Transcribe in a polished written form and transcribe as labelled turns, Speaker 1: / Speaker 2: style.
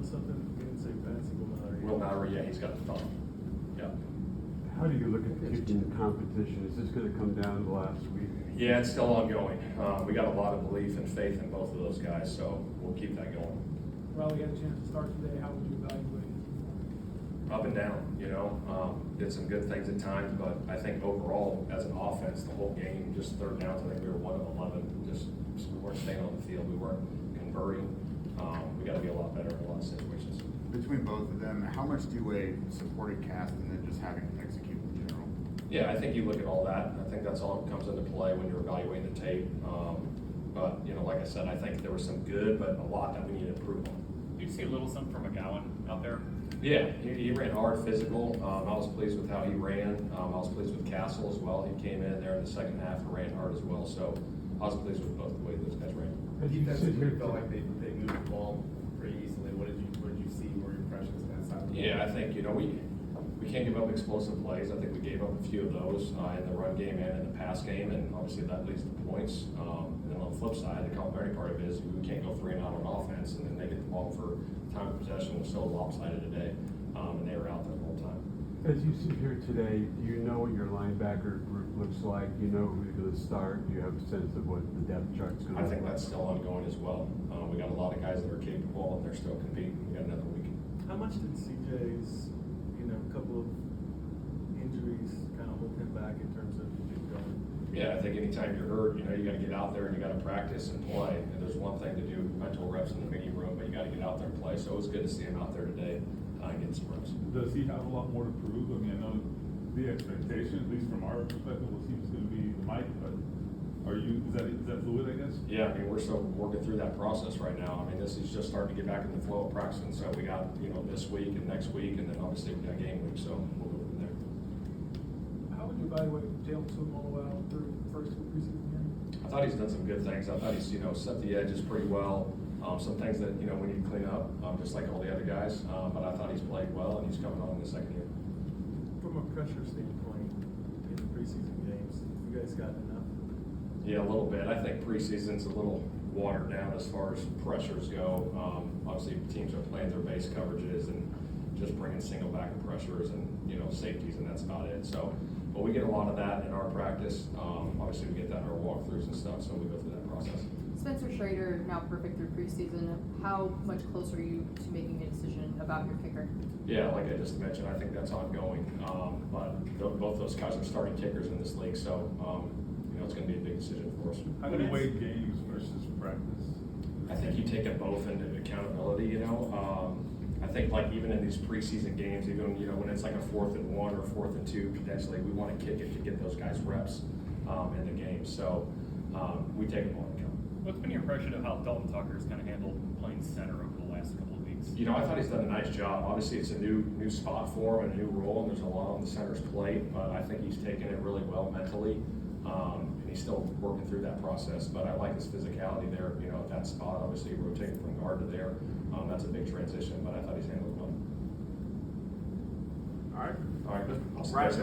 Speaker 1: something? You didn't say fancy
Speaker 2: Will Mallory, yeah, he's got the thumb. Yeah.
Speaker 3: How do you look at kicking competition? Is this going to come down to the last week?
Speaker 2: Yeah, it's still ongoing. We got a lot of belief and faith in both of those guys, so we'll keep that going.
Speaker 4: Well, we had a chance to start today. How would you evaluate it?
Speaker 2: Up and down, did some good things at times, but I think overall, as an offense, the whole game, just third downs, I think we were 1 of 11. We weren't staying on the field. We weren't converting. We got to be a lot better in a lot of situations.
Speaker 5: Between both of them, how much do you weigh supported cast and then just having to execute in general?
Speaker 2: Yeah, I think you look at all that. I think that's all that comes into play when you're evaluating the tape. But like I said, I think there was some good, but a lot that we need to improve on.
Speaker 6: Do you see a little something from McGowan out there?
Speaker 2: Yeah, he ran hard, physical. I was pleased with how he ran. I was pleased with Castle as well. He came in there in the second half and ran hard as well. So I was pleased with both the way those guys ran.
Speaker 1: Defensively, felt like they moved the ball pretty easily. What did you see? What were your impressions on that side of the ball?
Speaker 2: Yeah, I think we can't give up explosive plays. I think we gave up a few of those in the run game and in the pass game, and obviously that leads to points. And then on the flip side, the complementary part of it is we can't go 3 and out on offense, and then they get the ball for time of possession was so lopsided today, and they were out there the whole time.
Speaker 3: As you sit here today, do you know what your linebacker group looks like? Do you know who's going to start? Do you have a sense of what the depth chart's going to
Speaker 2: I
Speaker 3: look
Speaker 2: think
Speaker 3: like?
Speaker 2: that's still ongoing as well. We got a lot of guys that are capable, and they're still competing. We got another week.
Speaker 1: How much did CJ's, couple of injuries kind of hold him back in terms of getting going?
Speaker 2: Yeah, I think anytime you're hurt, you got to get out there and you got to practice and play. And there's one thing to do mental reps in the meeting room, but you got to get out there and play. So it was good to see him out there today getting some reps.
Speaker 7: Does he have a lot more to prove? I mean, I know the expectation, at least from our perspective, was he was going to be the Mike, but is that fluid, I guess?
Speaker 2: Yeah, I mean, we're still working through that process right now. I mean, this is just starting to get back in the flow of practicing. So we got, this week and next week, and then obviously we got game week, so we'll go from there.
Speaker 4: How would you evaluate Jalen Tuimoloau through the first 2 preseason games?
Speaker 2: I thought he's done some good things. I thought he's, set the edges pretty well. Some things that, we need to clean up, just like all the other guys. But I thought he's played well, and he's coming on in the second year.
Speaker 1: From a pressure standpoint in the preseason games, you guys got enough?
Speaker 2: Yeah, a little bit. I think preseason's a little watered down as far as pressures go. Obviously, teams are playing their base coverages and just bringing single back pressures and safeties, and that's about it. So, but we get a lot of that in our practice. Obviously, we get that in our walkthroughs and stuff, so we go through that process.
Speaker 8: Spencer Schrader now perfect through preseason. How much closer are you to making a decision about your kicker?
Speaker 2: Yeah, like I just mentioned, I think that's ongoing. But both those guys are starting kickers in this league, so it's going to be a big decision for us.
Speaker 7: How do you weigh games versus practice?
Speaker 2: I think you take it both into accountability. I think like even in these preseason games, even when it's like a 4th and 1 or 4th and 2, potentially we want to kick it to get those guys reps in the game. So we take it all into account.
Speaker 6: What's been your impression of how Dalton Tucker's kind of handled playing center over the last couple of weeks?
Speaker 2: I thought he's done a nice job. Obviously, it's a new spot for him, a new role, and there's a lot on the center's plate. But I think he's taken it really well mentally, and he's still working through that process. But I like his physicality there. At that spot, obviously rotating from guard to there, that's a big transition. But I thought he's handled it well.
Speaker 1: All right.
Speaker 2: All right, good. I'll see you
Speaker 1: Right,
Speaker 2: guys.